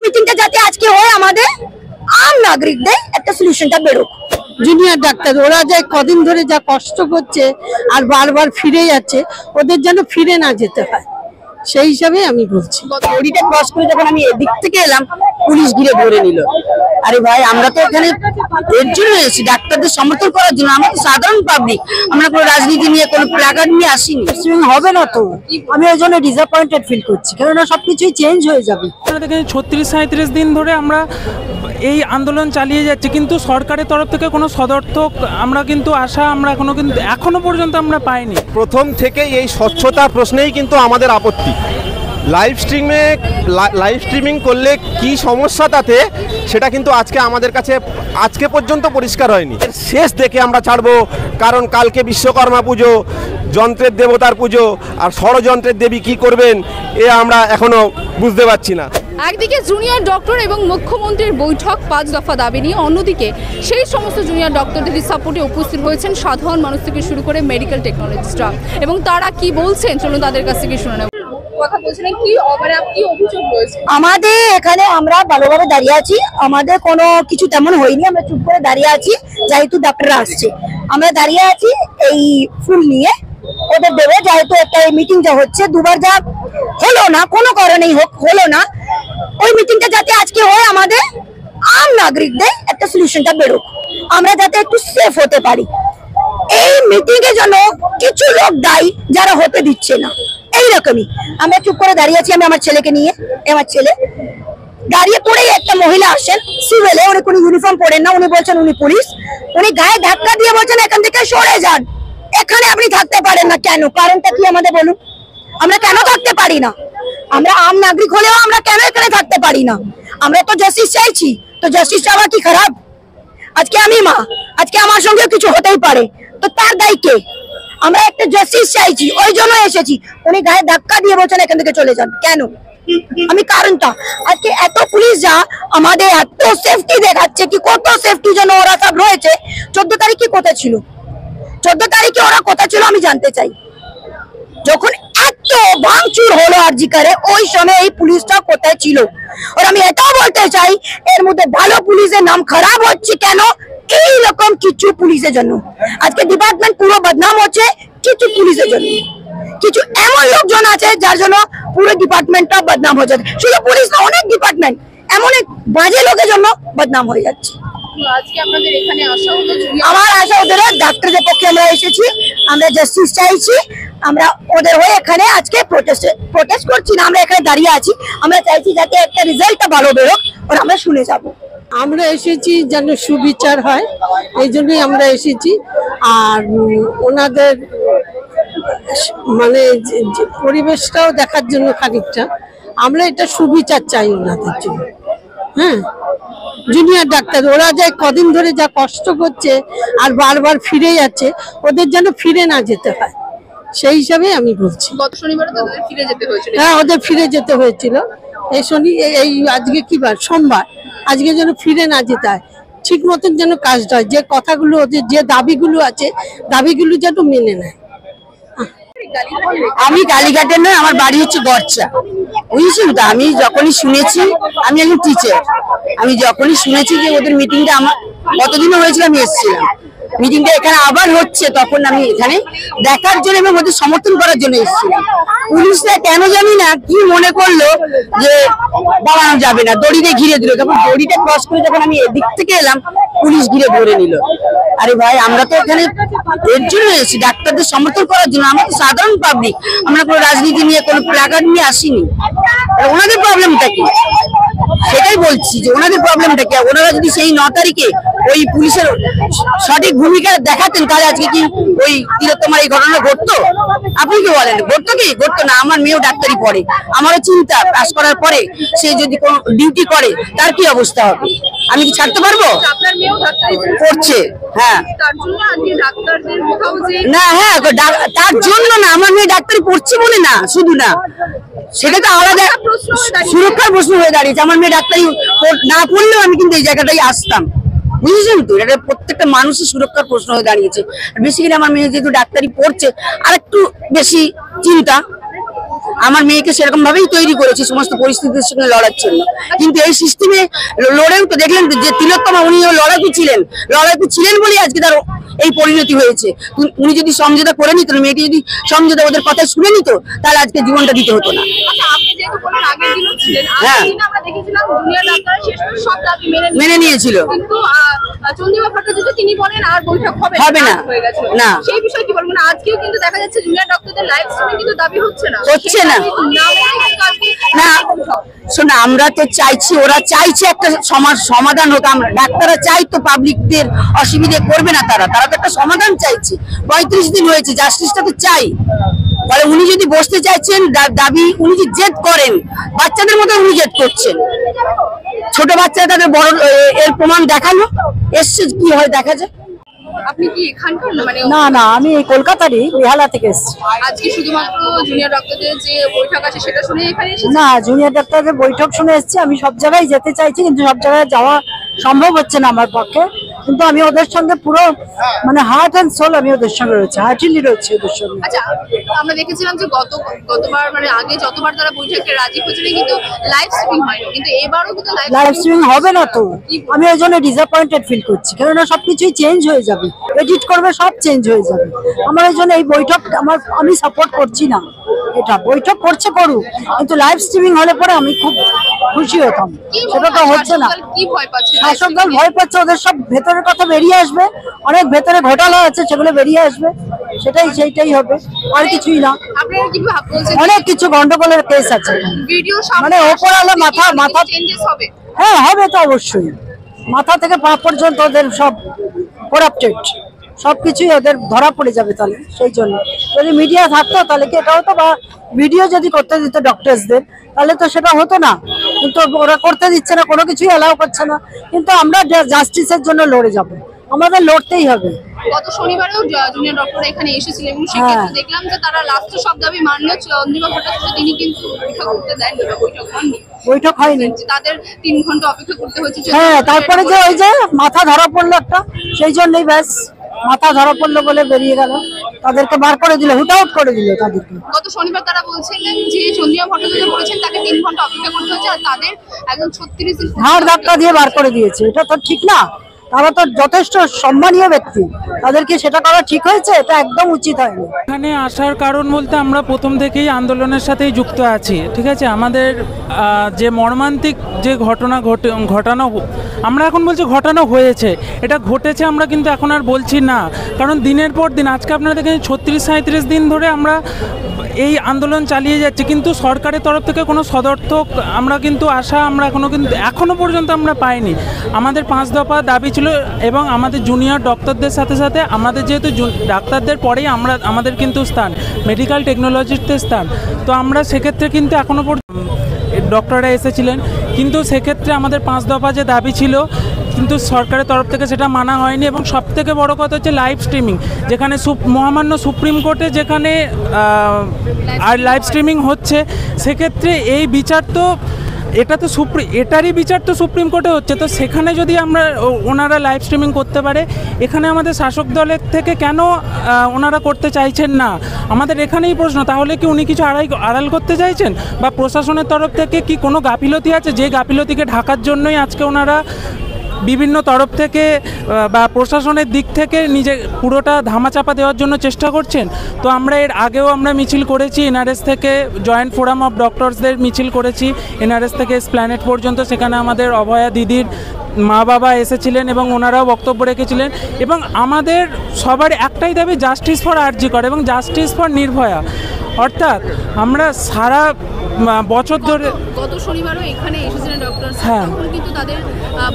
মিটিংটা যাতে আজকে হয় আমাদের আম নাগরিকদের একটা সলিউশনটা বেরোক। জুনিয়র ডাক্তার ওরা যে কদিন ধরে যা কষ্ট করছে আর বারবার ফিরে যাচ্ছে, ওদের যেন ফিরে না যেতে হয়, সেই হিসাবে আমি বলছি। দড়িটা ক্রস করে যখন আমি এদিক থেকে এলাম, পুলিশ ঘিরে ধরে নিল। আরে ভাই, আমরা তো এখানে এর জন্য এসেছি, ডাক্তারদের সমর্থন করার জন্য। আমরা তো সাধারণ পাবলিক, আমরা কোনো রাজনীতি নিয়ে কোনো প্ল্যাকার্ড নিয়ে আসিনি। হবে না তো, আমি ওই জন্য ডিসঅ্যাপয়েন্টেড ফিল করছি, কেননা সবকিছুই চেঞ্জ হয়ে যাবে। দেখেন 36-37 দিন ধরে আমরা এই আন্দোলন চালিয়ে যাচ্ছি, কিন্তু সরকারের তরফ থেকে কোনো সদর্থক আমরা কিন্তু আশা আমরা এখনো পর্যন্ত আমরা পাইনি। প্রথম থেকে এই স্বচ্ছতা প্রশ্নেই কিন্তু আমাদের আপত্তি। লাইভ স্ট্রিমিং করলে কি সমস্যা তাতে, সেটা কিন্তু আমাদের কাছে আজকে পর্যন্ত পরিষ্কার হয়নি। শেষ দেখে আমরা ছাড়বো, কারণ কালকে বিশ্বকর্মা পুজো, যন্ত্রের দেবতার পুজো, আর ষড়যন্ত্রের দেবী কি করবেন এ আমরা এখনো বুঝতে পারছি না। একদিকে জুনিয়র ডক্টর এবং মুখ্যমন্ত্রীর বৈঠক 5 দফা দাবি নিয়ে, অন্যদিকে সেই সমস্ত জুনিয়র ডক্টরদের সাপোর্টে উপস্থিত হয়েছেন সাধারণ মানুষ থেকে শুরু করে মেডিকেল টেকনোলজিস্টরা, এবং তারা কি বলছেন চলুন তাদের কাছ থেকে শুনে নেব। কথা বলছিলেন কি অভিযোগ রয়েছে আমাদের এখানে? আমরা ভালোভাবে দাঁড়িয়ে আছি, আমাদের কোনো কিছু তেমন হয়নি, আমরা চুপ করে দাঁড়িয়ে আছি। যেহেতু ডাক্তাররা আসছে, আমরা দাঁড়িয়ে আছি এই ফুল নিয়ে, ওদের দেবে। যেহেতু একটা মিটিং যা হচ্ছে, দুবার যা হলো না, কোনো কারণেই হলো না, ওই মিটিংটা যাতে আজকে হয় আমাদের আম নাগরিকদের একটা সলিউশনটা বেরোক, আমরা যাতে একটু সেফ হতে পারি। এই মিটিং এর জন্য কিছু লোক দায়ী, যারা হতে দিচ্ছে না। এইরকমই আমরা চুপ করে দাঁড়িয়ে আছি। আমি আমার ছেলেকে নিয়ে, আমার ছেলে দাঁড়িয়ে পড়েই একটা মহিলা আসেন সিভিলে, উনি কোনো ইউনিফর্ম পরেন না, উনি বলছেন উনি পুলিশ। উনি গায়ে ধাক্কা দিয়ে বলছেন এখান থেকে সরে যান, এখানে আপনি থাকতে পারেন না। কেন? কারণটা কি আমাদের বলুন, আমরা কেন থাকতে পারি না? আমরা আম নাগরিক হলেও আমরা কেন এখানে থাকতে পারি না? আমরা তো জাস্টিস চাইছি, তো জাস্টিস চাওয়া কি খারাপ? আজকে আমি মা, আজকে আমার সঙ্গে কিছু হতেই পারে, তো তার দায়ী কে? আমরা একটা জাস্টিস চাইছি, ওই জন্য এসেছি। উনি গায়ে ধাক্কা দিয়ে বলছেন এখান থেকে চলে যান, কেন? আমি কারণটা, আজকে এত পুলিশ যা আমাদের এত সেফটি দেখাচ্ছে, কি কত সেফটি জন্য ওরা সব রয়েছে। 14 তারিখে কোথায় ছিল? 14 তারিখে ওরা কোথায় ছিল আমি জানতে চাই। যখন এত ভাঙচুর হলো আরজিকরে, ওই সময় এই পুলিশটা কোথায় ছিল? আর আমি এটাও বলতে চাই, এর মধ্যে ভালো পুলিশের নাম খারাপ হচ্ছে কেন? এইরকম কিছু পুলিশের জন্য আজকে ডিপার্টমেন্ট পুরো বদনাম হচ্ছে, কিছু পুলিশের জন্য। কিছু এমন লোকজন আছে যার জন্য পুরো ডিপার্টমেন্টটা বদনাম হয়ে যাচ্ছে। শুধু পুলিশ না, অনেক ডিপার্টমেন্ট এমন এক বাজে লোকের জন্য বদনাম হয়ে যাচ্ছে। আজকে আপনাদের এখানে আসা হলো, আমার আশা ওদের ডাক্তারদের পক্ষে আমরা এসেছি, আমরা জাস্টিস চাইছি। আমরা ওদের হয়ে এখানে আজকে প্রোটেস্ট করছি না, আমরা এখানে দাঁড়িয়ে আছি। আমরা চাইছি যাতে একটা রেজাল্টটা ভালো বেরোক, আর আমরা শুনে যাব। আমরা এসেছি যেন সুবিচার হয়, এই জন্যই আমরা এসেছি। আর ওনাদের মানে পরিবেশটাও দেখার জন্য খানিকটা আমরা এটা সুবিচার চাই ওনাদের জন্য। হ্যাঁ, জুনিয়র ডাক্তার ওরা যে কদিন ধরে যা কষ্ট করছে আর বারবার ফিরে যাচ্ছে, ওদের যেন ফিরে না যেতে হয়, সেই হিসাবে আমি বলছি। গত শনিবারে তো ওদের ফিরে যেতে হয়েছিল। হ্যাঁ, ওদের ফিরে যেতে হয়েছিল। এই আজকে কি বার? সোমবার। আজকে যেন ফিরে না যেতে হয়, ঠিক মতন যেন কাজটা হয়, যে কথাগুলো ওদের যে দাবিগুলো আছে, দাবিগুলো যেন মেনে নেয়। আমি কালীঘাটের নয়, আমার বাড়ি হচ্ছে গড়চা, বুঝেছেন তো? আমি যখনই শুনেছি, আমি একজন টিচার, আমি যখনই শুনেছি যে ওদের মিটিংটা আমার কতদিনও হয়েছিল, আমি এসেছিলাম। মিটিংটা এখানে আবার হচ্ছে, তখন আমি এখানে দেখার জন্য এবং ওদের সমর্থন করার জন্য এসেছিলাম। পুলিশরা কেন জানি না কি মনে করলো যে বাড়ানো যাবে না, দড়িতে ঘিরে দিল। তখন দড়িটা ক্রস করে যখন আমি এদিক থেকে এলাম, পুলিশ ঘিরে ধরে নিল। আরে ভাই, আমরা তো এখানে এর জন্য এসেছি, ডাক্তারদের সমর্থন করার জন্য। আমরা তো সাধারণ পাবলিক, আমরা কোনো রাজনীতি নিয়ে কোনো প্ল্যাকার্ড নিয়ে আসিনি। ওনাদের প্রবলেমটা কি সেটাই বলছি, যে ওনাদের প্রবলেমটা কি? ওনারা যদি সেই 9 তারিখে ওই পুলিশের সঠিক ভূমিকা দেখাতেন, তাহলে আজকে কি ওই তিলোত্তমার এই ঘটনা ঘটতো? আপনি কি বলেন, ঘটতো কি? ঘটতো না। আমার মেয়েও ডাক্তারি পড়ে, আমারও চিন্তা পাস করার পরে সে যদি কোনো ডিউটি করে তার কি অবস্থা হবে? আমি কি ছাড়তে পারবো? আপনার মেয়েও ডাক্তারি করছে, হ্যাঁ। তার জন্য আজকে ডাক্তারদের কোথাও যে না, হ্যাঁ, তার জন্য না, আমার মেয়ে ডাক্তারি পড়ছে বলে না, শুধু না, সেটা তো আলাদা সুরক্ষার প্রশ্ন হয়ে দাঁড়িয়েছে। আমার মেয়ে ডাক্তারি না পড়লেও আমি কিন্তু এই জায়গাটাই আসতাম, বুঝেছেন তো? এটা প্রত্যেকটা মানুষের সুরক্ষার প্রশ্ন হয়ে দাঁড়িয়েছে। বেসিক্যালি আমার মেয়ে যেহেতু ডাক্তারি পড়ছে, আর একটু বেশি চিন্তা। আমার মেয়েকে সেরকম ভাবেই তৈরি করেছি সমস্ত পরিস্থিতির সঙ্গে লড়ার জন্য। কিন্তু এই সিস্টেমে লড়েও তো দেখলেন যে তিলোত্তমা উনিও লড়াকু ছিলেন বলেই আজকে তার এই পরিণতি হয়েছে। উনি যদি সমঝোতা করে নিত, মেয়েটি যদি সমঝোতা ওদের কথা শুনে নিত, তাহলে আজকে জীবনটা দিতে হতো না। হ্যাঁ, মেনে নিয়েছিল। চন্দ্রিমা ভট্টাচার্য তিনি বলেন আর বৈঠক হবে না, না সেই বিষয়ে কি বলবেন? আজকেও কিন্তু দেখা যাচ্ছে জুনিয়র ডক্টরদের লাইভ স্ট্রিমিং কিন্তু দাবি হচ্ছে না। না শোনা, আমরা তো চাইছি, ওরা চাইছে একটা সমাধান হোক। আমরা ডাক্তাররা চাই তো পাবলিকদের অসুবিধে করবে না, তারা তো একটা সমাধান চাইছে। 35 দিন হয়েছে, জাস্টিসটা তো চাই। ফলে উনি যদি বসতে চাইছেন দাবি, উনি যদি জেদ করেন, বাচ্চাদের মতো উনি জেদ করছেন। ছোট বাচ্চারা তাদের বড় এর প্রমাণ দেখালো, এসছে কি হয় দেখা যায়। আপনি কি এখানকার মানে? না, আমি এই কলকাতারই বেহালা থেকে এসেছি। আজকে শুধুমাত্র জুনিয়র ডক্টরদের যে বৈঠক আছে সেটা শুনে এখানে এসেছি? না, জুনিয়র ডাক্তারদের বৈঠক শুনে এসেছি। আমি সব জায়গায় যেতে চাইছি, কিন্তু সব জায়গায় যাওয়া সম্ভব হচ্ছে না আমার পক্ষে। কিন্তু আমি ওদের সঙ্গে পুরো মানে হার্ট এন্ড সোল আমি ওদের সঙ্গে রয়েছে, হার্টিলি রয়েছে ওদের সঙ্গে। আচ্ছা, আমরা দেখেছিলাম যে গতবার মানে আগে যতবার তারা বৈঠকে রাজি হয়েছিলেন কিন্তু লাইভ স্ট্রিমিং হয়নি, কিন্তু এবারও কিন্তু লাইভ স্ট্রিমিং হবে না। তো আমি ওই জন্য ডিসঅ্যাপয়েন্টেড ফিল করছি, কেননা সবকিছুই চেঞ্জ হয়ে যাবে, এডিট করবে, সব চেঞ্জ হয়ে যাবে। আমার ওই জন্য এই বৈঠক আমি সাপোর্ট করছি না। এটা বৈঠক করছে করুক, কিন্তু লাইভ স্ট্রিমিং হলে পরে আমি খুব খুশি হতাম। সেটা তো হচ্ছে না। শাসক দল ভয় পাচ্ছে, ওদের সব ভেতরের কথা বেরিয়ে আসবে, অনেক ভেতরে ঘোটালা আছে সেগুলো বেরিয়ে আসবে, সেইটাই হবে, আর কিছুই না। অনেক কিছু গন্ডগোলের কেস আছে, মানে ওপরওয়ালা মাথা হ্যাঁ হবে তো অবশ্যই। মাথা থেকে পা পর্যন্ত ওদের সব করাপ্টেড, সবকিছুই ওদের ধরা পড়ে যাবে। তাহলে সেই জন্য যদি মিডিয়া থাকতো তাহলে কি এটা হতো, বা ভিডিও যদি করতে দিত ডক্টরসদের তাহলে তো সেটা হতো না। কিন্তু ওরা করতে দিচ্ছে না, কোনো কিছুই অ্যালাউ করছে না। কিন্তু আমরা জাস্টিসের জন্য লড়ে যাব, আমাদের লড়তেই হবে। গত শনিবারেও জুনিয়র ডক্টর এখানে এসেছিলেন এবং সেক্ষেত্রে দেখলাম যে তারা লাস্টে সব দাবি মানলো। চন্দ্রিমা ভট্টাচার্য তিনি কিন্তু বৈঠক করতে দেননি, বৈঠক হয়নি, তাদের 3 ঘন্টা অপেক্ষা করতে হয়েছে। হ্যাঁ, তারপরে যে ওই যে মাথা ধরা পড়লো একটা, সেই জন্যই ব্যাস মাথা ধরা পড়লো বলে বেরিয়ে গেল, তাদেরকে বার করে দিল, হুট আউট করে দিল তাদেরকে। গত শনিবার তারা বলছিলেন যে চন্দ্রিমা ভট্টাচার্য বলেছেন তাকে 3 ঘন্টা অপেক্ষা করতে হচ্ছে, আর তাদের একদম 36 দিন ঘাড় ধাক্কা দিয়ে বার করে দিয়েছে। এটা তো ঠিক না, তারা তো যথেষ্ট সম্মানীয় ব্যক্তি, তাদেরকে সেটা করা ঠিক হয়েছে? এটা একদম উচিত হয়নি। এখানে আসার কারণ বলতে আমরা প্রথম থেকেই আন্দোলনের সাথেই যুক্ত আছি, ঠিক আছে। আমাদের যে মর্মান্তিক যে ঘটানো আমরা এখন বলছি ঘটানো হয়েছে, এটা ঘটেছে আমরা কিন্তু এখন আর বলছি না, কারণ দিনের পর দিন আজকে আপনারা দেখেন 36-37 দিন ধরে আমরা এই আন্দোলন চালিয়ে যাচ্ছি, কিন্তু সরকারের তরফ থেকে কোনো সদর্থক আমরা কিন্তু এখনো পর্যন্ত আমরা পাইনি। আমাদের 5 দফা দাবি ছিল, এবং আমাদের জুনিয়র ডক্টরদের সাথে সাথে আমাদের যেহেতু ডাক্তারদের পরেই আমাদের কিন্তু স্থান মেডিকেল টেকনোলজিস্টের স্থান, তো আমরা সেক্ষেত্রে কিন্তু এখনো পর্যন্ত ডক্টররা এসেছিলেন, কিন্তু সেক্ষেত্রে আমাদের 5 দফা যে দাবি ছিল কিন্তু সরকারের তরফ থেকে সেটা মানা হয়নি। এবং সবথেকে বড় কথা হচ্ছে লাইভ স্ট্রিমিং, যেখানে মহামান্য সুপ্রিম কোর্টে যেখানে আর লাইভ স্ট্রিমিং হচ্ছে, সেক্ষেত্রে এই বিচার তো এটারই বিচার তো সুপ্রিম কোর্টে হচ্ছে, তো সেখানে যদি ওনারা লাইভ স্ট্রিমিং করতে পারে, এখানে আমাদের শাসক দলের থেকে কেন ওনারা করতে চাইছেন না? আমাদের এখানেই প্রশ্ন। তাহলে কি উনি কিছু আড়াল করতে চাইছেন, বা প্রশাসনের তরফ থেকে কি কোনো গাফিলতি আছে, যে গাফিলতিকে ঢাকার জন্যই আজকে ওনারা বিভিন্ন তরফ থেকে বা প্রশাসনের দিক থেকে নিজে পুরোটা ধামাচাপা দেওয়ার জন্য চেষ্টা করছেন? তো আমরা এর আগেও আমরা মিছিল করেছি, এনআরএস থেকে জয়েন্ট ফোরাম অফ ডক্টরসদের মিছিল করেছি এনআরএস থেকে এসপ্ল্যানেড পর্যন্ত। সেখানে আমাদের অভয়া দিদির মা বাবা এসেছিলেন এবং ওনারাও বক্তব্য রেখেছিলেন, এবং আমাদের সবার একটাই দাবি জাস্টিস ফর আরজি কর এবং জাস্টিস ফর নির্ভয়া। অর্থাৎ আমরা সারা বছর ধরে গত শনিবারও এখানে এসেছিলেন ডক্টর, তখন কিন্তু তাদের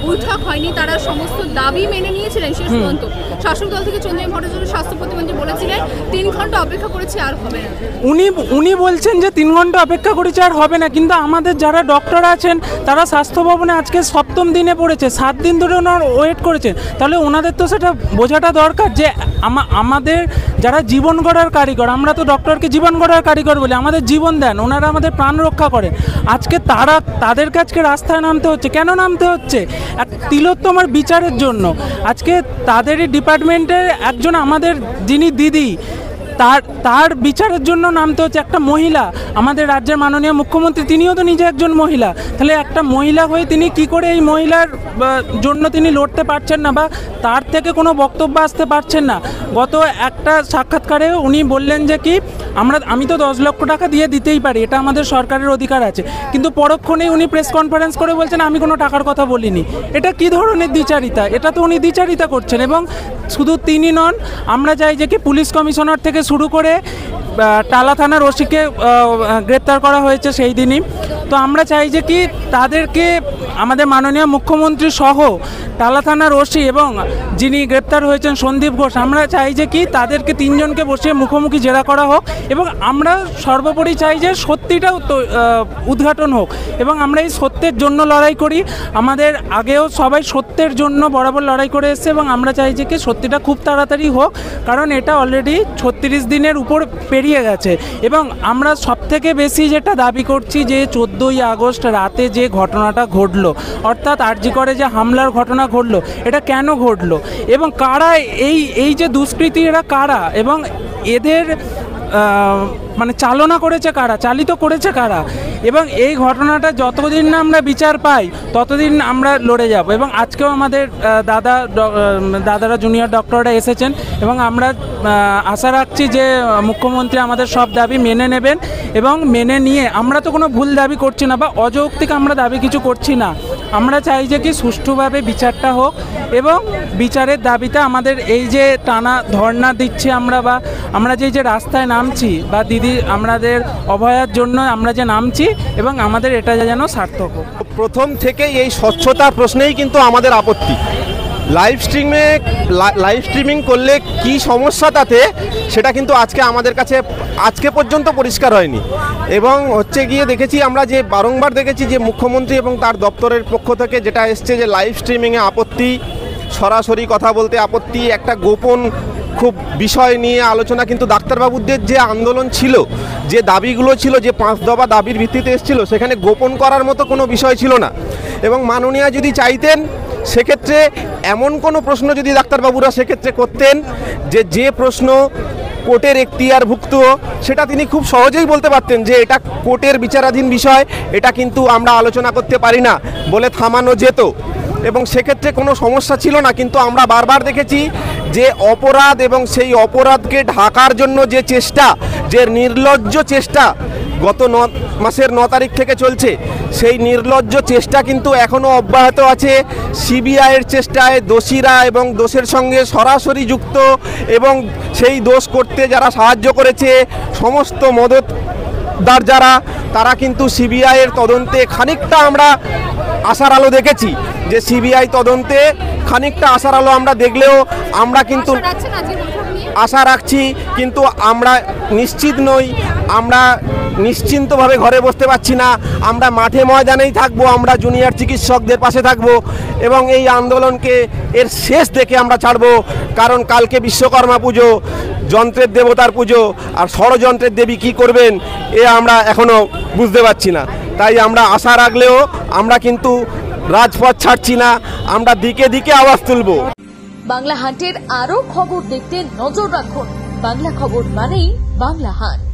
বৈঠক হয়নি, তারা সমস্ত দাবি মেনে নিয়েছিলেন শেষ পর্যন্ত। শাসক দল থেকে চন্দ্রিমা ভট্টাচার্য স্বাস্থ্য প্রতিমন্ত্রী বলেছিলেন 3 ঘন্টা অপেক্ষা করেছি, আর হবে না। উনি বলছেন যে 3 ঘন্টা অপেক্ষা করেছে আর হবে না, কিন্তু আমাদের যারা ডক্টর আছেন তারা স্বাস্থ্য ভবনে আজকে 7ম দিনে পড়েছে, 7 দিন ধরে ওনারা ওয়েট করেছেন। তাহলে ওনাদের তো সেটা বোঝাটা দরকার যে আমাদের যারা জীবন গড়ার কারিগর, আমরা তো ডক্টরকে জীবন গড়ার কারিগর বলি, আমাদের জীবন দেন, ওনারা আমাদের প্রাণ রক্ষা করেন। আজকে তাদের কাছে রাস্তায় নামতে হচ্ছে, কেন নামতে হচ্ছে? এক তিলোত্তমার বিচারের জন্য। আজকে তাদেরই ডিপার্টমেন্টের একজন আমাদের যিনি দিদি, তার বিচারের জন্য নামতে হচ্ছে। একটা মহিলা, আমাদের রাজ্যের মাননীয় মুখ্যমন্ত্রী, তিনিও তো নিজে একজন মহিলা, তাহলে একটা মহিলা হয়ে তিনি কি করে এই মহিলার জন্য তিনি লড়তে পারছেন না বা তার থেকে কোনো বক্তব্য আসতে পারছেন না? গত একটা সাক্ষাৎকারে উনি বললেন যে কি আমি তো 10 লক্ষ টাকা দিতেই পারি, এটা আমাদের সরকারের অধিকার আছে, কিন্তু পরক্ষণেই উনি প্রেস কনফারেন্স করে বলছেন আমি কোনো টাকার কথা বলিনি। এটা কি ধরনের দ্বিচারিতা? এটা তো উনি দ্বিচারিতা করছেন। এবং শুধু তিনি নন, আমরা চাই যে কি পুলিশ কমিশনার থেকে শুরু করে টালা থানার ওসিকে গ্রেপ্তার করা হয়েছে সেই দিনই। তো আমরা চাই যে কি তাদেরকে আমাদের মাননীয় মুখ্যমন্ত্রী সহ টালা থানার ওসি এবং যিনি গ্রেপ্তার হয়েছেন সন্দীপ ঘোষ, আমরা চাই যে কি তাদেরকে 3 জনকে বসিয়ে মুখোমুখি জেরা করা হোক এবং আমরা সর্বোপরি চাই যে সত্যিটাও উদ্ঘাটন হোক এবং আমরা এই সত্যের জন্য লড়াই করি। আমাদের আগেও সবাই সত্যের জন্য বরাবর লড়াই করে এসেছে এবং আমরা চাই যে কি সত্যিটা খুব তাড়াতাড়ি হোক, কারণ এটা অলরেডি 36 দিনের উপর পেরিয়ে গেছে। এবং আমরা সবথেকে বেশি যেটা দাবি করছি যে 14ই আগস্ট রাতে যে ঘটনাটা ঘটলো, অর্থাৎ আরজি করে যে হামলার ঘটনা ঘটলো, এটা কেন ঘটলো এবং কারা এই যে দুষ্কৃতী, এরা কারা এবং এদের মানে চালনা করেছে কারা, চালিত করেছে কারা, এবং এই ঘটনাটা যতদিন না আমরা বিচার পাই ততদিন আমরা লড়ে যাব। এবং আজকেও আমাদের দাদারা জুনিয়র ডক্টররা এসেছেন এবং আমরা আশা রাখছি যে মুখ্যমন্ত্রী আমাদের সব দাবি মেনে নেবেন এবং মেনে নিয়ে, আমরা তো কোনো ভুল দাবি করছি না বা অযৌক্তিক আমরা দাবি কিছু করছি না, আমরা চাই যে কি সুষ্ঠুভাবে বিচারটা হোক এবং বিচারের দাবিতে আমাদের এই যে টানা ধর্ণা দিচ্ছি আমরা বা আমরা যে রাস্তায় নামছি বা দিদি আমাদের অভয়ার জন্য আমরা যে নামছি এবং আমাদের এটা যেন সার্থক হোক। প্রথম থেকে এই স্বচ্ছতার প্রশ্নেই কিন্তু আমাদের আপত্তি। লাইভ স্ট্রিমিং করলে কি সমস্যা তাতে, সেটা কিন্তু আমাদের কাছে আজকে পর্যন্ত পরিষ্কার হয়নি। এবং হচ্ছে গিয়ে দেখেছি আমরা যে বারংবার দেখেছি যে মুখ্যমন্ত্রী এবং তার দপ্তরের পক্ষ থেকে যেটা এসছে যে লাইভ স্ট্রিমিংয়ে আপত্তি, সরাসরি কথা বলতে আপত্তি, একটা গোপন খুব বিষয় নিয়ে আলোচনা। কিন্তু ডাক্তারবাবুদের যে আন্দোলন ছিল, যে দাবিগুলো ছিল, যে 5 দফা দাবির ভিত্তিতে এসেছিল, সেখানে গোপন করার মতো কোনো বিষয় ছিল না। এবং মাননীয়া যদি চাইতেন সেক্ষেত্রে এমন কোনো প্রশ্ন যদি ডাক্তারবাবুরা সেক্ষেত্রে করতেন যে প্রশ্ন কোর্টের এখতিয়ারভুক্ত, সেটা তিনি খুব সহজেই বলতে পারতেন যে এটা কোর্টের বিচারাধীন বিষয়, এটা কিন্তু আমরা আলোচনা করতে পারি না বলে থামানো যেত এবং সেক্ষেত্রে কোনো সমস্যা ছিল না। কিন্তু আমরা বারবার দেখেছি যে অপরাধ এবং সেই অপরাধকে ঢাকার জন্য যে চেষ্টা, যে নির্লজ্জ চেষ্টা গত 9 মাসের 9 তারিখ থেকে চলছে, সেই নির্লজ্জ চেষ্টা কিন্তু এখনও অব্যাহত আছে। সিবিআইয়ের চেষ্টায় দোষীরা এবং দোষের সঙ্গে সরাসরি যুক্ত এবং সেই দোষ করতে যারা সাহায্য করেছে, সমস্ত মদতদার যারা, তারা কিন্তু সিবিআইয়ের তদন্তে খানিকটা আমরা আশার আলো দেখেছি, যে সিবিআই তদন্তে খানিকটা আশার আলো আমরা দেখলেও আমরা কিন্তু আশা রাখছি, কিন্তু আমরা নিশ্চিত নই, আমরা নিশ্চিন্তভাবে ঘরে বসতে পারছি না। আমরা মাঠে ময়দানেই থাকবো, আমরা জুনিয়র চিকিৎসকদের পাশে থাকবো এবং এই আন্দোলনকে এর শেষ দেখে আমরা ছাড়বো। কারণ কালকে বিশ্বকর্মা পুজো, যন্ত্রের দেবতার পুজো, আর ষড়যন্ত্রের দেবী কি করবেন আমরা এখনও বুঝতে পারছি না। তাই আমরা আশা রাখলেও আমরা কিন্তু রাজপথ ছাড়ছি না, আমরা দিকে দিকে আওয়াজ তুলব। বাংলা হান্টের আরো খবর দেখতে নজর রাখুন। বাংলা খবর মানেই বাংলা হান্ট।